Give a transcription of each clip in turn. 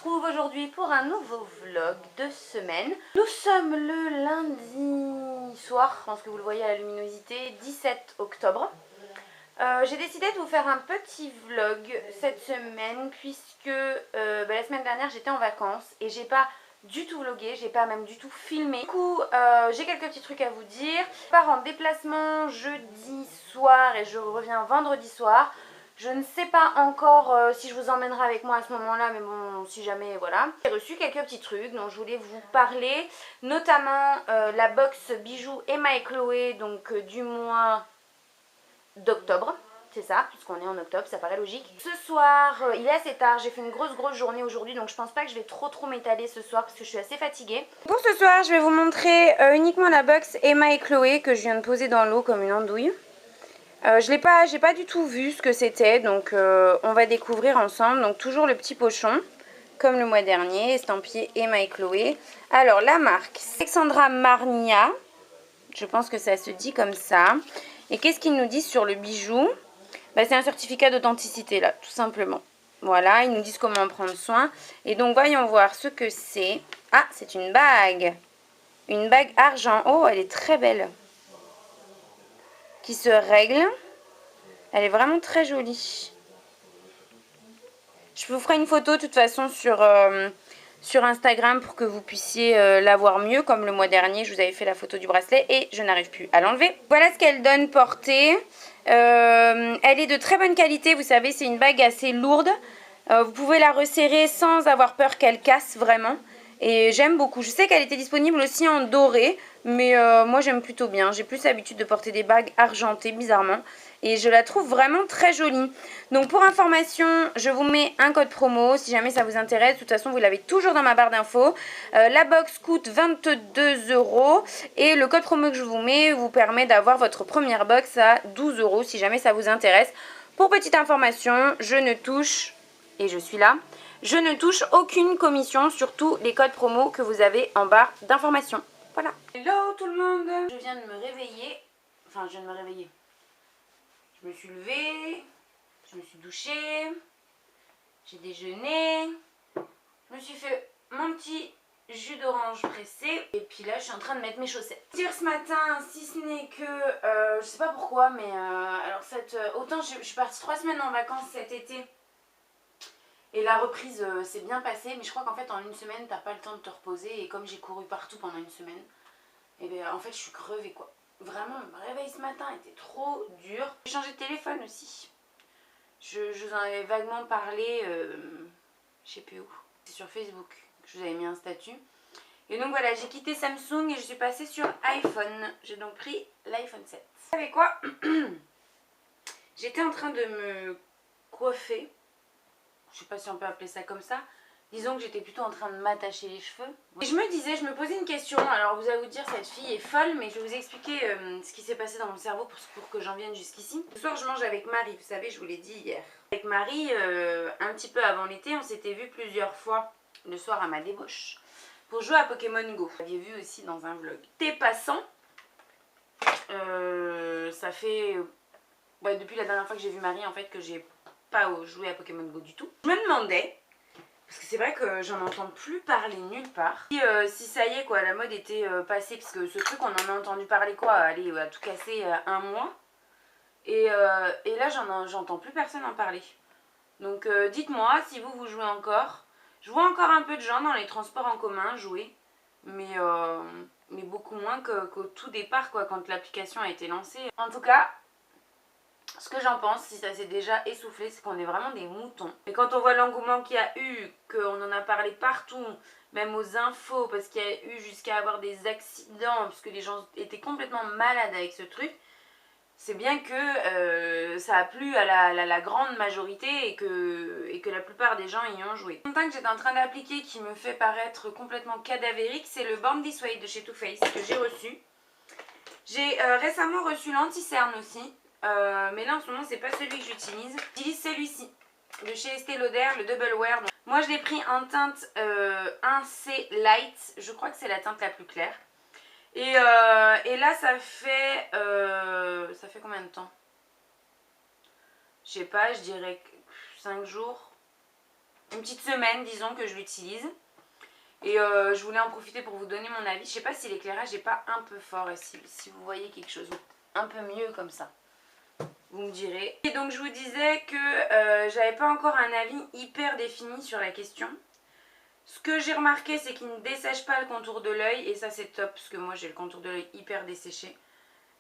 retrouve aujourd'hui pour un nouveau vlog de semaine. Nous sommes le lundi soir, je pense que vous le voyez à la luminosité, 17 octobre. J'ai décidé de vous faire un petit vlog cette semaine puisque la semaine dernière j'étais en vacances et j'ai pas du tout vlogué, j'ai pas même du tout filmé. Du coup j'ai quelques petits trucs à vous dire. Je pars en déplacement jeudi soir et je reviens vendredi soir. Je ne sais pas encore si je vous emmènerai avec moi à ce moment-là, mais bon, si jamais, voilà. J'ai reçu quelques petits trucs dont je voulais vous parler, notamment la box bijoux Emma et Chloé, donc du mois d'octobre. C'est ça, puisqu'on est en octobre, ça paraît logique. Ce soir, il est assez tard, j'ai fait une grosse journée aujourd'hui, donc je pense pas que je vais trop m'étaler ce soir parce que je suis assez fatiguée. Pour ce soir, je vais vous montrer uniquement la box Emma et Chloé que je viens de poser dans l'eau comme une andouille. J'ai pas du tout vu ce que c'était, donc on va découvrir ensemble. Donc toujours le petit pochon, comme le mois dernier, estampillé Emma et Chloé. Alors la marque, c'est Alexandra Marnia, je pense que ça se dit comme ça. Et qu'est-ce qu'ils nous disent sur le bijou? C'est un certificat d'authenticité là, tout simplement. Voilà, ils nous disent comment en prendre soin. Et donc voyons voir ce que c'est. Ah, c'est une bague. Une bague argent. Oh, elle est très belle. Qui se règle. Elle est vraiment très jolie. Je vous ferai une photo de toute façon sur Instagram pour que vous puissiez la voir mieux. Comme le mois dernier, je vous avais fait la photo du bracelet et je n'arrive plus à l'enlever. Voilà ce qu'elle donne portée. Elle est de très bonne qualité. Vous savez, c'est une bague assez lourde. Vous pouvez la resserrer sans avoir peur qu'elle casse vraiment. Et j'aime beaucoup. Je sais qu'elle était disponible aussi en doré, mais moi j'aime plutôt bien. J'ai plus l'habitude de porter des bagues argentées, bizarrement. Et je la trouve vraiment très jolie. Donc pour information, je vous mets un code promo si jamais ça vous intéresse. De toute façon, vous l'avez toujours dans ma barre d'infos. La box coûte 22 € et le code promo que je vous mets vous permet d'avoir votre première box à 12 € si jamais ça vous intéresse. Pour petite information, je ne touche, et je suis là, je ne touche aucune commission sur tous les codes promo que vous avez en barre d'informations. Voilà. Hello tout le monde. Je viens de me réveiller. Enfin, je viens de me réveiller. Je me suis levée, je me suis douchée, j'ai déjeuné, je me suis fait mon petit jus d'orange pressé et puis là je suis en train de mettre mes chaussettes. Dire ce matin, si ce n'est que, je sais pas pourquoi, mais alors autant je suis partie 3 semaines en vacances cet été et la reprise s'est bien passée, mais je crois qu'en fait en une semaine t'as pas le temps de te reposer et comme j'ai couru partout pendant une semaine, et bien en fait je suis crevée quoi. Vraiment, le réveil ce matin était trop dur. J'ai changé de téléphone aussi. Je vous en avais vaguement parlé, je sais plus où. C'est sur Facebook que je vous avais mis un statut. Et donc voilà, j'ai quitté Samsung et je suis passée sur iPhone. J'ai donc pris l'iPhone 7. Vous savez quoi? J'étais en train de me coiffer. Je sais pas si on peut appeler ça comme ça. Disons que j'étais plutôt en train de m'attacher les cheveux. Et je me disais, je me posais une question. Alors vous allez vous dire, cette fille est folle, mais je vais vous expliquer ce qui s'est passé dans mon cerveau pour que j'en vienne jusqu'ici. Ce soir, je mange avec Marie, vous savez, je vous l'ai dit hier. Avec Marie, un petit peu avant l'été, on s'était vu plusieurs fois le soir à ma débauche pour jouer à Pokémon Go. Vous l'aviez vu aussi dans un vlog. T'es passant, ça fait depuis la dernière fois que j'ai vu Marie en fait que j'ai pas joué à Pokémon Go du tout. Je me demandais, parce que c'est vrai que j'en entends plus parler nulle part. Si ça y est quoi, la mode était passée, parce que ce truc on en a entendu parler quoi, allez, à tout casser un mois. Et là j'entends plus personne en parler. Donc dites-moi si vous jouez encore. Je vois encore un peu de gens dans les transports en commun jouer, mais beaucoup moins qu'au tout départ quoi, quand l'application a été lancée. En tout cas, ce que j'en pense, si ça s'est déjà essoufflé, c'est qu'on est vraiment des moutons. Et quand on voit l'engouement qu'il y a eu, qu'on en a parlé partout, même aux infos, parce qu'il y a eu jusqu'à avoir des accidents, parce que les gens étaient complètement malades avec ce truc, c'est bien que ça a plu à la grande majorité et que la plupart des gens y ont joué. Le montant que j'étais en train d'appliquer qui me fait paraître complètement cadavérique, c'est le Born This Way de chez Too Faced que j'ai reçu. J'ai récemment reçu l'anti-cerne aussi. Mais là en ce moment c'est pas celui que j'utilise. J'utilise celui-ci de chez Estée Lauder, le Double Wear. Donc, moi je l'ai pris en teinte 1C Light. Je crois que c'est la teinte la plus claire. Et là ça fait combien de temps? Je sais pas, je dirais 5 jours. une petite semaine, disons, que je l'utilise. Et je voulais en profiter pour vous donner mon avis. Je sais pas si l'éclairage n'est pas un peu fort et si vous voyez quelque chose un peu mieux comme ça. Vous me direz. Et donc je vous disais que j'avais pas encore un avis hyper défini sur la question. Ce que j'ai remarqué, c'est qu'il ne dessèche pas le contour de l'œil. Et ça c'est top parce que moi j'ai le contour de l'œil hyper desséché.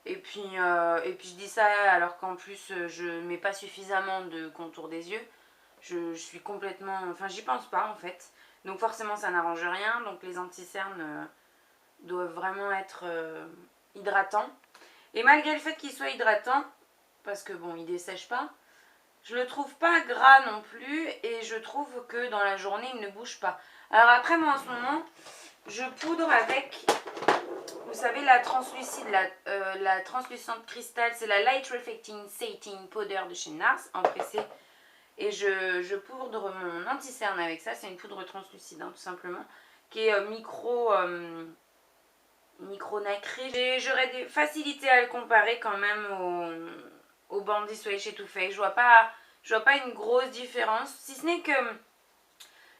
Et puis je dis ça alors qu'en plus je mets pas suffisamment de contour des yeux. Je suis complètement... Enfin j'y pense pas en fait. Donc forcément ça n'arrange rien. Donc les anti-cernes doivent vraiment être hydratants. Et malgré le fait qu'ils soient hydratants, parce que bon, il dessèche pas, je le trouve pas gras non plus et je trouve que dans la journée il ne bouge pas. Alors après moi en ce moment, je poudre avec, vous savez, la translucide, la translucente cristal, c'est la Light Reflecting Satin Powder de chez NARS en pressé. Et je poudre mon anti-cerne avec ça, c'est une poudre translucide hein, tout simplement, qui est micro nacré. J'aurais des facilités à le comparer quand même au Bandit Sway chez Too Faced. Je vois pas une grosse différence, si ce n'est que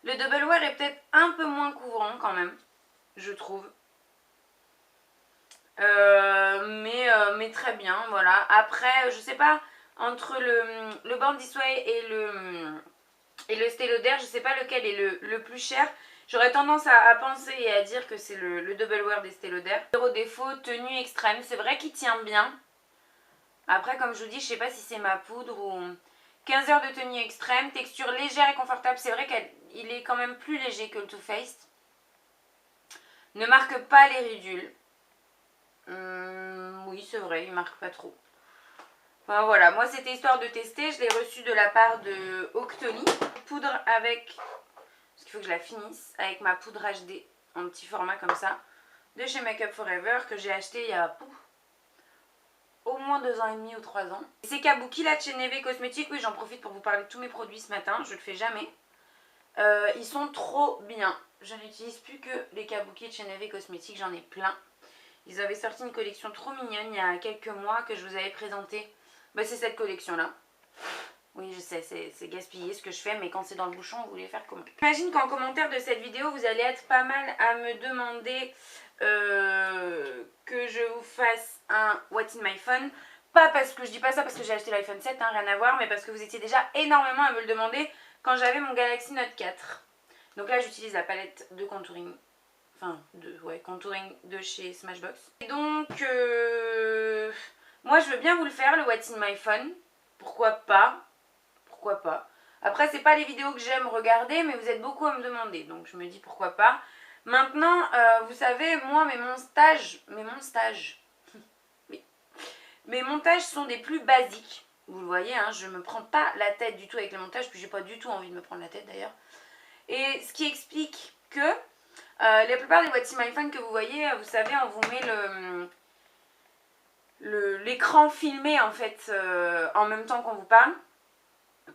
le Double Wear est peut-être un peu moins couvrant quand même, je trouve. Mais très bien, voilà. Après, je sais pas, entre le Bandit Sway et le Estée Lauder, je sais pas lequel est le plus cher. J'aurais tendance à penser et à dire que c'est le Double Wear d'Estée Lauder. Zéro défaut, tenue extrême, c'est vrai qu'il tient bien. Après, comme je vous dis, je sais pas si c'est ma poudre ou... 15 heures de tenue extrême, texture légère et confortable. C'est vrai qu'il est quand même plus léger que le Too Faced. Ne marque pas les ridules. Oui, c'est vrai, il marque pas trop. Enfin voilà, moi c'était histoire de tester. Je l'ai reçu de la part de Octoly. Poudre avec... Parce qu'il faut que je la finisse. Avec ma poudre HD en petit format comme ça. De chez Make Up Forever que j'ai acheté il y a... au moins 2 ans et demi ou 3 ans. C'est Kabuki là de chez Neve Cosmetics. Oui, j'en profite pour vous parler de tous mes produits ce matin. Je le fais jamais. Ils sont trop bien. Je n'utilise plus que les Kabuki de chez Neve Cosmetics. J'en ai plein. Ils avaient sorti une collection trop mignonne il y a quelques mois que je vous avais présentée. Bah, c'est cette collection là. Oui, je sais, c'est gaspillé ce que je fais, mais quand c'est dans le bouchon, vous voulez faire comment? J'imagine qu'en commentaire de cette vidéo, vous allez être pas mal à me demander que je vous fasse un What's in my phone. Pas parce que je dis pas ça parce que j'ai acheté l'iPhone 7, hein, rien à voir, mais parce que vous étiez déjà énormément à me le demander quand j'avais mon Galaxy Note 4. Donc là, j'utilise la palette de contouring, contouring de chez Smashbox. Et donc, moi je veux bien vous le faire, le What's in my phone. Pourquoi pas? Pourquoi pas? Après, c'est pas les vidéos que j'aime regarder, mais vous êtes beaucoup à me demander, donc je me dis pourquoi pas. Maintenant, vous savez, moi, mes montages, oui, mes montages sont des plus basiques. Vous le voyez, hein, je me prends pas la tête du tout avec les montages, puis j'ai pas du tout envie de me prendre la tête d'ailleurs. Et ce qui explique que la plupart des What's in my phone que vous voyez, vous savez, on vous met l'écran filmé en fait en même temps qu'on vous parle.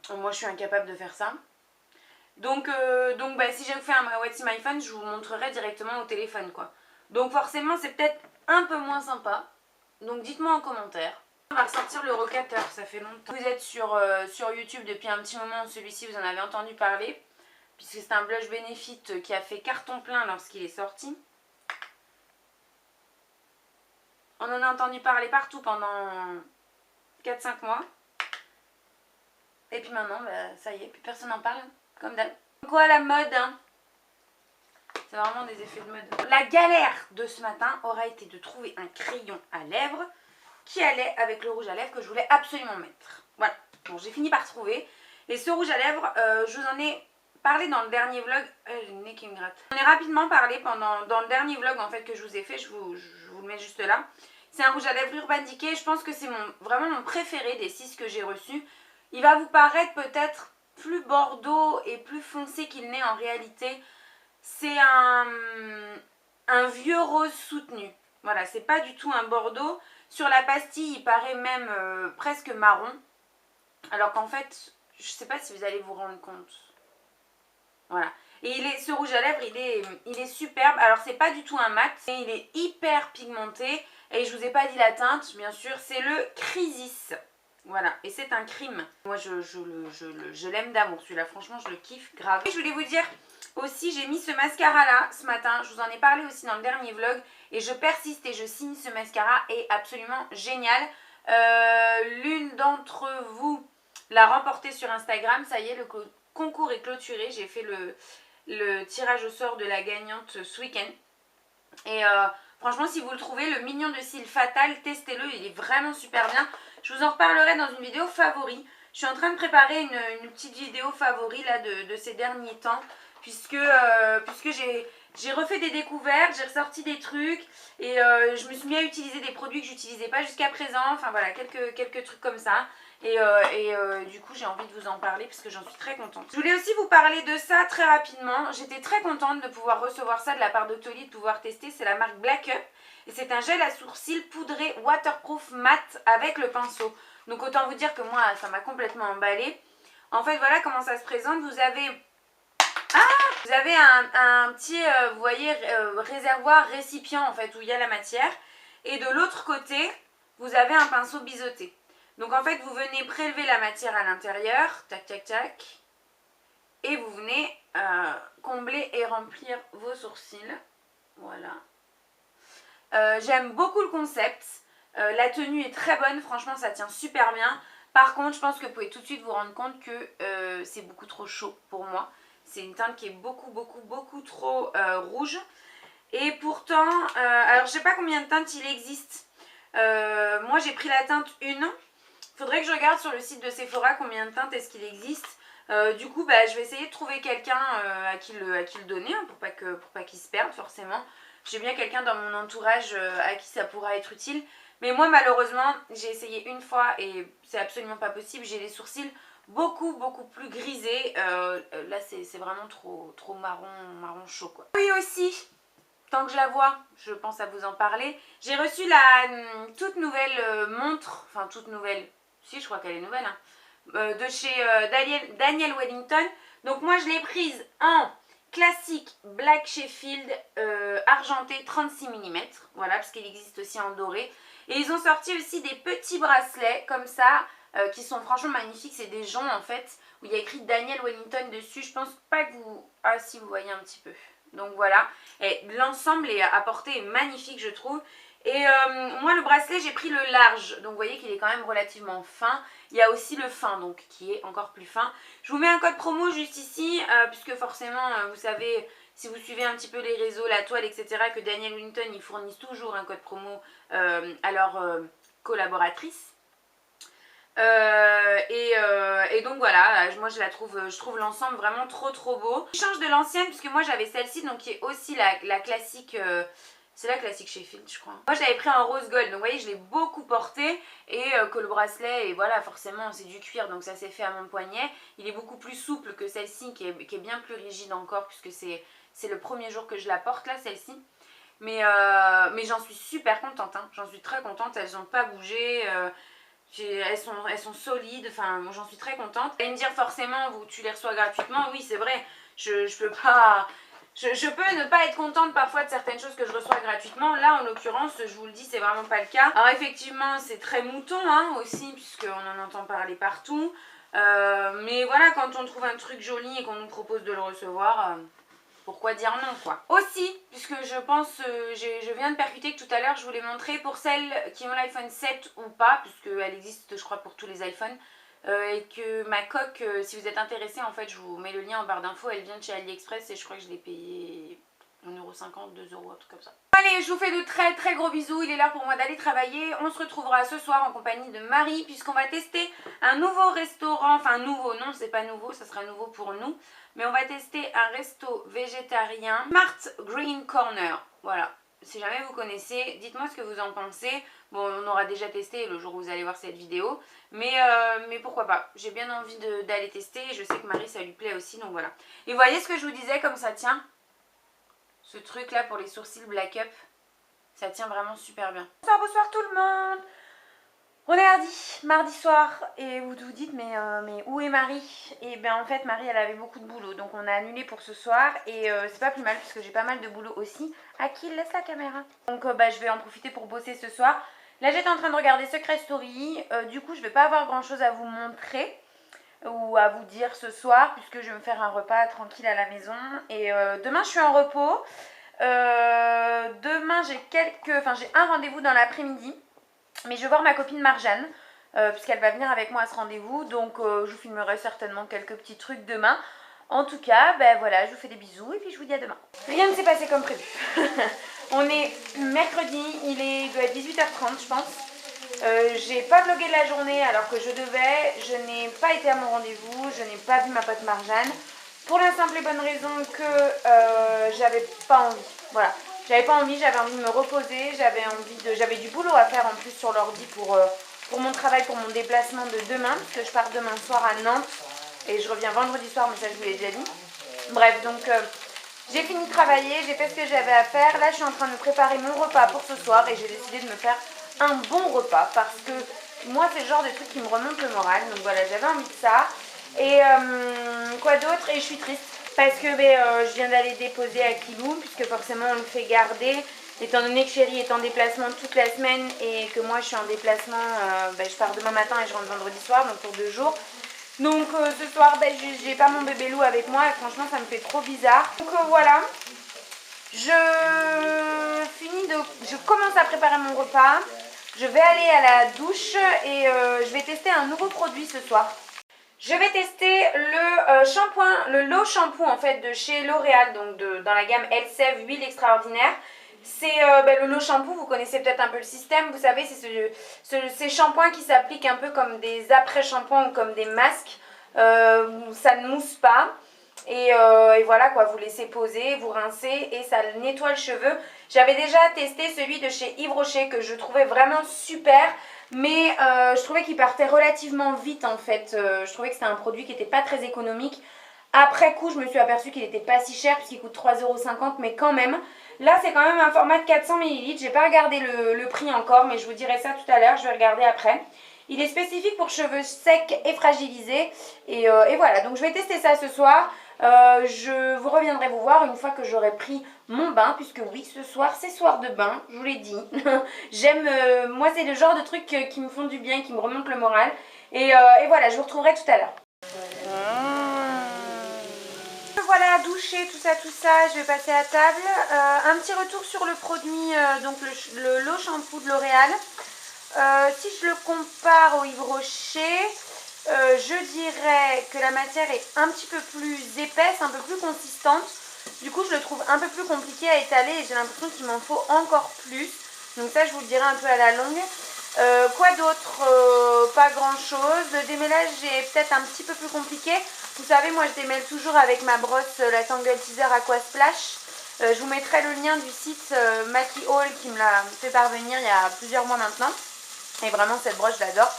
Moi je suis incapable de faire ça. Donc bah, si j'ai fait un What's in my phone, je vous montrerai directement au téléphone quoi. Donc forcément c'est peut-être un peu moins sympa. Donc dites-moi en commentaire. On va ressortir le rocateur, ça fait longtemps. Vous êtes sur YouTube depuis un petit moment, celui-ci vous en avez entendu parler. Puisque c'est un blush Benefit qui a fait carton plein lorsqu'il est sorti. On en a entendu parler partout pendant 4-5 mois. Et puis maintenant, bah, ça y est, plus personne n'en parle, comme d'hab. Quoi la mode hein? C'est vraiment des effets de mode. La galère de ce matin aura été de trouver un crayon à lèvres qui allait avec le rouge à lèvres que je voulais absolument mettre. Voilà, bon j'ai fini par trouver. Et ce rouge à lèvres, je vous en ai parlé dans le dernier vlog. J'ai le nez qui me gratte. J'en ai rapidement parlé dans le dernier vlog en fait que je vous ai fait, je vous le mets juste là. C'est un rouge à lèvres Urban Decay, je pense que c'est vraiment mon préféré des 6 que j'ai reçus. Il va vous paraître peut-être plus bordeaux et plus foncé qu'il n'est en réalité. C'est un vieux rose soutenu. Voilà, c'est pas du tout un bordeaux. Sur la pastille, il paraît même presque marron. Alors qu'en fait, je sais pas si vous allez vous rendre compte. Voilà. Et ce rouge à lèvres, il est superbe. Alors, c'est pas du tout un mat. Il est hyper pigmenté. Et je vous ai pas dit la teinte, bien sûr. C'est le Crisis. Voilà, et c'est un crime. Moi, je l'aime d'amour, celui-là, franchement, je le kiffe grave. Et je voulais vous dire aussi, j'ai mis ce mascara-là ce matin. Je vous en ai parlé aussi dans le dernier vlog. Et je persiste et je signe, ce mascara est absolument génial. L'une d'entre vous l'a remporté sur Instagram. Ça y est, le concours est clôturé. J'ai fait le tirage au sort de la gagnante ce week-end. Et franchement, si vous le trouvez, le mignon de cils Fatal, testez-le, il est vraiment super bien. Je vous en reparlerai dans une vidéo favori. Je suis en train de préparer une petite vidéo favori là, de ces derniers temps. Puisque j'ai refait des découvertes, j'ai ressorti des trucs. Et je me suis mis à utiliser des produits que j'utilisais pas jusqu'à présent. Enfin voilà, quelques trucs comme ça. Et du coup j'ai envie de vous en parler parce que j'en suis très contente. Je voulais aussi vous parler de ça très rapidement. J'étais très contente de pouvoir recevoir ça de la part d'Octoly, de pouvoir tester. C'est la marque Black Up et c'est un gel à sourcils poudré waterproof mat avec le pinceau. Donc autant vous dire que moi ça m'a complètement emballée. En fait voilà comment ça se présente. Vous avez un petit vous voyez réservoir récipient en fait où il y a la matière. Et de l'autre côté vous avez un pinceau biseauté. Donc en fait, vous venez prélever la matière à l'intérieur, tac, tac, tac, et vous venez combler et remplir vos sourcils. Voilà. J'aime beaucoup le concept. La tenue est très bonne, franchement, ça tient super bien. Par contre, je pense que vous pouvez tout de suite vous rendre compte que c'est beaucoup trop chaud pour moi. C'est une teinte qui est beaucoup trop rouge. Et pourtant, alors je sais pas combien de teintes il existe. Moi, j'ai pris la teinte 1. Faudrait que je regarde sur le site de Sephora combien de teintes est-ce qu'il existe. Du coup, je vais essayer de trouver quelqu'un à qui le donner, hein, pour pas qu'il se perde forcément. J'ai bien quelqu'un dans mon entourage à qui ça pourra être utile. Mais moi, malheureusement, j'ai essayé une fois et c'est absolument pas possible. J'ai les sourcils beaucoup plus grisés. Là, c'est vraiment trop marron chaud, quoi. Oui, aussi, tant que je la vois, je pense à vous en parler. J'ai reçu la toute nouvelle montre, enfin toute nouvelle, si je crois qu'elle est nouvelle, hein, de chez Daniel Wellington. Donc moi je l'ai prise en classique Black Sheffield argenté 36 mm, voilà, parce qu'elle existe aussi en doré. Et ils ont sorti aussi des petits bracelets comme ça, qui sont franchement magnifiques. C'est des joncs en fait, où il y a écrit Daniel Wellington dessus. Je pense pas que vous... Ah si, vous voyez un petit peu. Donc voilà, et l'ensemble est apporté est magnifique je trouve. Et moi le bracelet j'ai pris le large, donc vous voyez qu'il est quand même relativement fin. Il y a aussi le fin donc qui est encore plus fin. Je vous mets un code promo juste ici, puisque forcément vous savez, si vous suivez un petit peu les réseaux, la toile etc, que Daniel Wellington ils fournissent toujours un code promo à leurs collaboratrices. Et donc voilà, moi je trouve l'ensemble vraiment trop beau. Je change de l'ancienne puisque moi j'avais celle-ci, donc qui est aussi la classique, c'est la classique Sheffield je crois. Moi je l'avais pris en rose gold, donc vous voyez je l'ai beaucoup porté et que le bracelet, et voilà forcément c'est du cuir donc ça s'est fait à mon poignet. Il est beaucoup plus souple que celle-ci qui est bien plus rigide encore puisque c'est le premier jour que je la porte là celle-ci. Mais j'en suis super contente, hein. J'en suis très contente, elles n'ont pas bougé. Elles sont solides, enfin j'en suis très contente. Vous allez me dire forcément, tu les reçois gratuitement, oui c'est vrai, je peux pas... Je peux ne pas être contente parfois de certaines choses que je reçois gratuitement. Là en l'occurrence, je vous le dis, c'est vraiment pas le cas. Alors effectivement c'est très mouton hein, aussi, puisqu'on en entend parler partout. Mais voilà, quand on trouve un truc joli et qu'on nous propose de le recevoir... pourquoi dire non quoi. Aussi, puisque je pense, je viens de percuter que tout à l'heure je vous l'ai montré, pour celles qui ont l'iPhone 7 ou pas, puisqu'elle existe je crois pour tous les iPhones, et que ma coque, si vous êtes intéressé en fait je vous mets le lien en barre d'infos, elle vient de chez AliExpress et je crois que je l'ai payé 1,50 €, 2 €, un truc comme ça. Allez, je vous fais de très gros bisous, il est l'heure pour moi d'aller travailler. On se retrouvera ce soir en compagnie de Marie puisqu'on va tester un nouveau restaurant, enfin nouveau, non c'est pas nouveau, ça sera nouveau pour nous. Mais on va tester un resto végétarien, Smart Green Corner, voilà. Si jamais vous connaissez, dites-moi ce que vous en pensez. Bon, on aura déjà testé le jour où vous allez voir cette vidéo. Mais pourquoi pas. J'ai bien envie d'aller tester. Je sais que Marie, ça lui plaît aussi. Donc voilà. Et vous voyez ce que je vous disais, comme ça tient. Ce truc là pour les sourcils Black Up. Ça tient vraiment super bien. Bonsoir tout le monde. On est mardi soir, et vous vous dites mais où est Marie? Et bien en fait Marie elle avait beaucoup de boulot, donc on a annulé pour ce soir, et c'est pas plus mal puisque j'ai pas mal de boulot aussi. Akil, laisse la caméra. Donc je vais en profiter pour bosser ce soir. Là j'étais en train de regarder Secret Story, du coup je vais pas avoir grand chose à vous montrer ou à vous dire ce soir puisque je vais me faire un repas tranquille à la maison et demain je suis en repos. Demain j'ai un rendez-vous dans l'après-midi, mais je vais voir ma copine Marjane puisqu'elle va venir avec moi à ce rendez-vous, donc je vous filmerai certainement quelques petits trucs demain. En tout cas, ben voilà, je vous fais des bisous et puis je vous dis à demain. Rien ne s'est passé comme prévu. On est mercredi, il doit être 18h30 je pense. J'ai pas vlogué de la journée alors que je devais. Je n'ai pas été à mon rendez-vous, je n'ai pas vu ma pote Marjane. Pour la simple et bonne raison que j'avais pas envie. Voilà, j'avais pas envie, j'avais envie de me reposer, j'avais du boulot à faire en plus sur l'ordi pour mon travail, pour mon déplacement de demain, parce que je pars demain soir à Nantes et je reviens vendredi soir, mais ça je vous l'ai déjà dit. Bref, donc j'ai fini de travailler, j'ai fait ce que j'avais à faire. Là, je suis en train de préparer mon repas pour ce soir et j'ai décidé de me faire un bon repas parce que moi, c'est le genre de truc qui me remonte le moral. Donc voilà, j'avais envie de ça. Et quoi d'autre? Et je suis triste parce que je viens d'aller déposer à Kilou puisque forcément on le fait garder. Étant donné que Chérie est en déplacement toute la semaine et que moi je suis en déplacement, je pars demain matin et je rentre vendredi soir, donc pour 2 jours. Donc ce soir, j'ai pas mon bébé loup avec moi et franchement ça me fait trop bizarre. Donc voilà, je commence à préparer mon repas. Je vais aller à la douche et je vais tester un nouveau produit ce soir. Je vais tester le shampoing, le Low Shampoo en fait de chez L'Oréal, donc dans la gamme Elseve huile extraordinaire. C'est le Low Shampoo, vous connaissez peut-être un peu le système, vous savez, c'est ces shampoings qui s'appliquent un peu comme des après-shampoings ou comme des masques. Ça ne mousse pas. Et voilà quoi, vous laissez poser, vous rincez et ça nettoie le cheveu. J'avais déjà testé celui de chez Yves Rocher que je trouvais vraiment super. Mais je trouvais qu'il partait relativement vite en fait. Je trouvais que c'était un produit qui n'était pas très économique. Après coup, je me suis aperçue qu'il n'était pas si cher puisqu'il coûte 3,50 €, mais quand même. Là, c'est quand même un format de 400 ml. J'ai pas regardé le prix encore, mais je vous dirai ça tout à l'heure. Je vais regarder après. Il est spécifique pour cheveux secs et fragilisés. Et voilà, donc je vais tester ça ce soir. Je vous reviendrai vous voir une fois que j'aurai pris mon bain, puisque oui, ce soir c'est soir de bain, je vous l'ai dit. J'aime, moi c'est le genre de trucs qui me font du bien, qui me remontent le moral. Et voilà, je vous retrouverai tout à l'heure. Voilà, douché, tout ça, je vais passer à table. Un petit retour sur le produit, donc le Low Shampoo de L'Oréal. Si je le compare au Yves Rocher, je dirais que la matière est un petit peu plus épaisse, un peu plus consistante. Du coup, je le trouve un peu plus compliqué à étaler et j'ai l'impression qu'il m'en faut encore plus. Donc ça, je vous le dirai un peu à la longue. Quoi d'autre? Pas grand chose. Le démêlage est peut-être un petit peu plus compliqué. Vous savez, moi je démêle toujours avec ma brosse, la Tangle Teezer Aqua Splash. Je vous mettrai le lien du site Maki Hall qui me l'a fait parvenir il y a plusieurs mois maintenant. Et vraiment, cette brosse, je l'adore.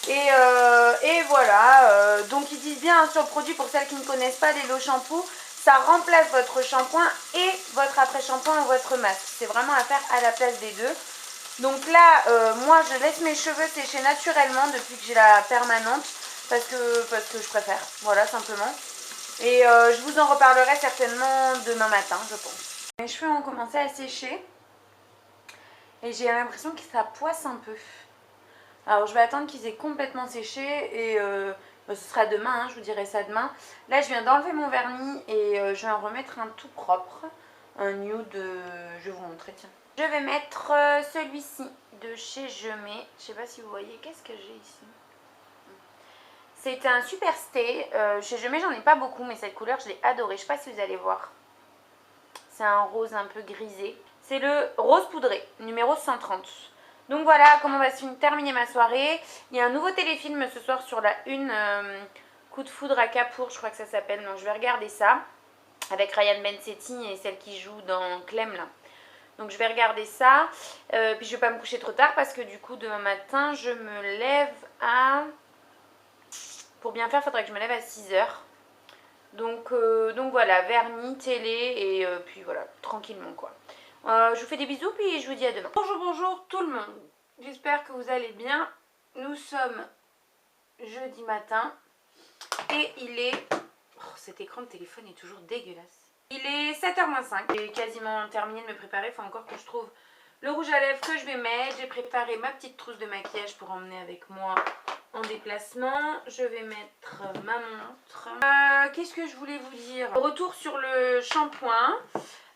Et voilà, donc ils disent bien sur le produit, pour celles qui ne connaissent pas les Low Shampoo, ça remplace votre shampoing et votre après-shampoing ou votre masque. C'est vraiment à faire à la place des deux. Donc là, moi je laisse mes cheveux sécher naturellement depuis que j'ai la permanente parce que je préfère, voilà simplement. Et je vous en reparlerai certainement demain matin, je pense. Mes cheveux ont commencé à sécher et j'ai l'impression que ça poisse un peu. Alors je vais attendre qu'ils aient complètement séché et ce sera demain, hein, je vous dirai ça demain. Là je viens d'enlever mon vernis et je vais en remettre un tout propre, un nude, je vais vous montrer, tiens. Je vais mettre celui-ci de chez Je Mets, je sais pas si vous voyez, qu'est-ce que j'ai ici? C'est un Super Stay, chez Je Mets j'en ai pas beaucoup mais cette couleur je l'ai adorée, je sais pas si vous allez voir. C'est un rose un peu grisé, c'est le rose poudré, numéro 130. Donc voilà comment va se terminer ma soirée. Il y a un nouveau téléfilm ce soir sur la une, Coup de foudre à Capour, je crois que ça s'appelle. Donc je vais regarder ça avec Ryan Bensetti et celle qui joue dans Clem là. Donc je vais regarder ça. Puis je vais pas me coucher trop tard parce que du coup demain matin je me lève à... Pour bien faire, il faudrait que je me lève à 6 h. Donc voilà, vernis, télé et puis voilà, tranquillement quoi. Je vous fais des bisous puis je vous dis à demain. Bonjour tout le monde. J'espère que vous allez bien. Nous sommes jeudi matin et il est... Oh, cet écran de téléphone est toujours dégueulasse. Il est 7h moins 5. J'ai quasiment terminé de me préparer. Il faut encore que je trouve le rouge à lèvres que je vais mettre. J'ai préparé ma petite trousse de maquillage pour emmener avec moi en déplacement. Je vais mettre ma montre. Qu'est-ce que je voulais vous dire? Retour sur le shampoing.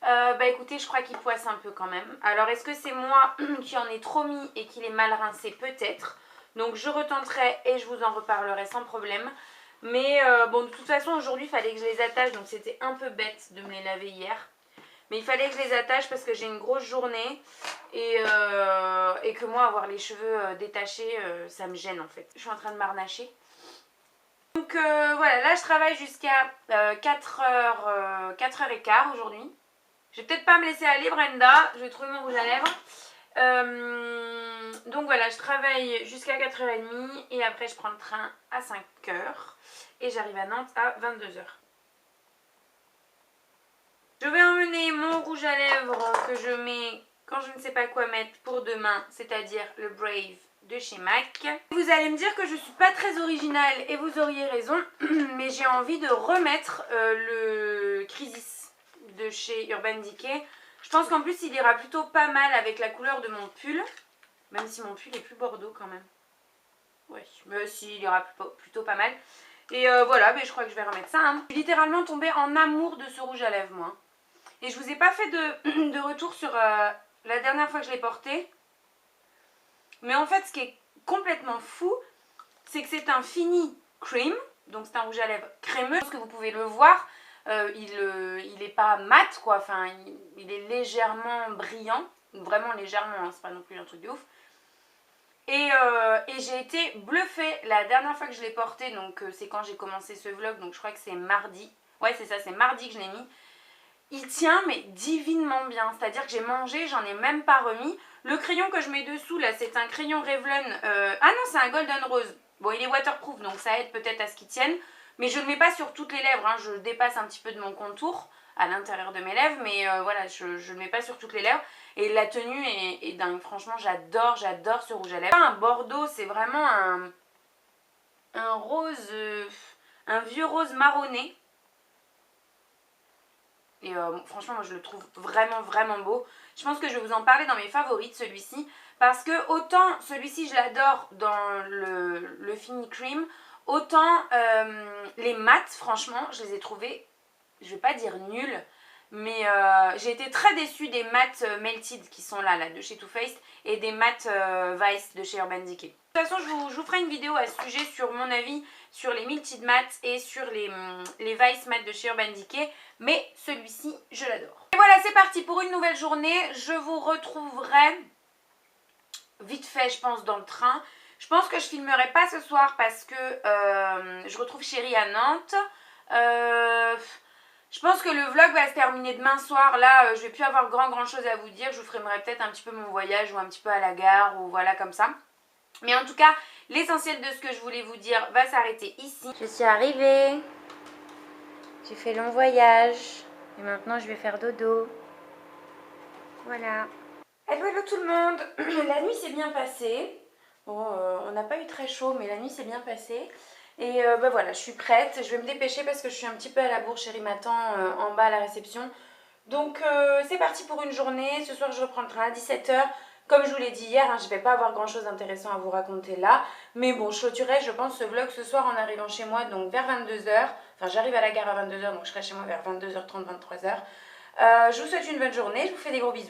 Bah écoutez, je crois qu'il poisse un peu quand même. Alors est-ce que c'est moi qui en ai trop mis et qu'il est mal rincé? Peut-être. Donc je retenterai et je vous en reparlerai sans problème. Mais bon, de toute façon aujourd'hui il fallait que je les attache, donc c'était un peu bête de me les laver hier. Mais il fallait que je les attache parce que j'ai une grosse journée et que moi avoir les cheveux détachés ça me gêne en fait. Je suis en train de m'arnacher. Donc voilà, là je travaille jusqu'à 4h15 aujourd'hui. Je vais peut-être pas me laisser aller Brenda, je vais trouver mon rouge à lèvres. Donc voilà, je travaille jusqu'à 4h30 et après je prends le train à 5h et j'arrive à Nantes à 22h. Je vais emmener mon rouge à lèvres que je mets quand je ne sais pas quoi mettre pour demain, c'est-à-dire le Brave de chez MAC. Vous allez me dire que je ne suis pas très originale et vous auriez raison, mais j'ai envie de remettre le Crisis de chez Urban Decay. Je pense qu'en plus il ira plutôt pas mal avec la couleur de mon pull, même si mon pull est plus bordeaux quand même. Oui, mais si, il ira plutôt pas mal. Et voilà, mais je crois que je vais remettre ça. Hein. Je suis littéralement tombée en amour de ce rouge à lèvres, moi. Et je vous ai pas fait de retour sur la dernière fois que je l'ai porté. Mais en fait, ce qui est complètement fou, c'est que c'est un fini cream. Donc c'est un rouge à lèvres crémeux. Je pense que vous pouvez le voir. Il est pas mat, quoi. Enfin, il est légèrement brillant. Vraiment légèrement, hein, c'est pas non plus un truc de ouf. Et j'ai été bluffée la dernière fois que je l'ai porté. Donc c'est quand j'ai commencé ce vlog. Donc je crois que c'est mardi. Ouais, c'est ça, c'est mardi que je l'ai mis. Il tient mais divinement bien, c'est-à-dire que j'ai mangé, j'en ai même pas remis. Le crayon que je mets dessous là, c'est un crayon Revlon, ah non c'est un Golden Rose. Bon il est waterproof donc ça aide peut-être à ce qu'il tienne. Mais je ne le mets pas sur toutes les lèvres, hein. Je dépasse un petit peu de mon contour à l'intérieur de mes lèvres. Mais voilà, je ne le mets pas sur toutes les lèvres. Et la tenue est dingue, franchement j'adore ce rouge à lèvres. C'est pas un bordeaux, c'est vraiment un rose, un vieux rose marronné. Et franchement, moi je le trouve vraiment vraiment beau. Je pense que je vais vous en parler dans mes favoris de celui-ci. Parce que autant celui-ci je l'adore dans le Fini Cream. Autant les mats, franchement, je les ai trouvés, je vais pas dire nuls. Mais j'ai été très déçue des mats Melted qui sont là de chez Too Faced. Et des mats Vice de chez Urban Decay. De toute façon, je vous ferai une vidéo à ce sujet sur mon avis sur les Melted Matte et sur les Vice Matte de chez Urban Decay. Mais celui-ci, je l'adore. Et voilà, c'est parti pour une nouvelle journée. Je vous retrouverai vite fait, je pense, dans le train. Je pense que je filmerai pas ce soir parce que je retrouve Chérie à Nantes. Je pense que le vlog va se terminer demain soir. Là, je vais plus avoir grand chose à vous dire. Je vous ferai peut-être un petit peu mon voyage ou un petit peu à la gare ou voilà comme ça. Mais en tout cas, l'essentiel de ce que je voulais vous dire va s'arrêter ici. Je suis arrivée. J'ai fait long voyage. Et maintenant, je vais faire dodo. Voilà. Hello tout le monde. La nuit s'est bien passée. Bon, on n'a pas eu très chaud, mais la nuit s'est bien passée. Et bah voilà, je suis prête. Je vais me dépêcher parce que je suis un petit peu à la bourre. Chérie m'attend en bas à la réception. Donc c'est parti pour une journée. Ce soir, je reprends le train à 17h. Comme je vous l'ai dit hier, hein, je ne vais pas avoir grand chose d'intéressant à vous raconter là. Mais bon, je clôturerai, je pense, ce vlog ce soir en arrivant chez moi, donc vers 22h. Enfin, j'arrive à la gare à 22h, donc je serai chez moi vers 22h30, 23h. Je vous souhaite une bonne journée, je vous fais des gros bisous.